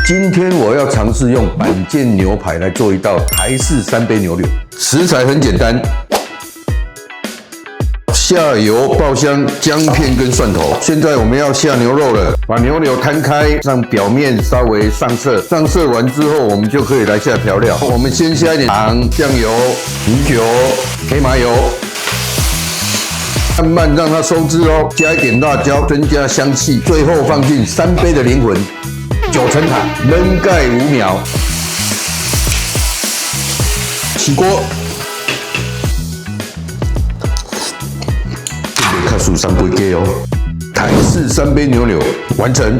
今天我要尝试用板腱牛排来做一道台式3杯牛柳。食材很简单，下油爆香姜片跟蒜头。现在我们要下牛肉了，把牛柳摊开，让表面稍微上色。上色完之后，我们就可以来下调料。我们先下一点糖、酱油、米酒、黑麻油。 慢慢让它收汁哦，加一点辣椒，增加香气。最后放进3杯的灵魂9层塔，焖盖5秒。起锅，这边看数3杯鸡哦。台式3杯牛柳完成。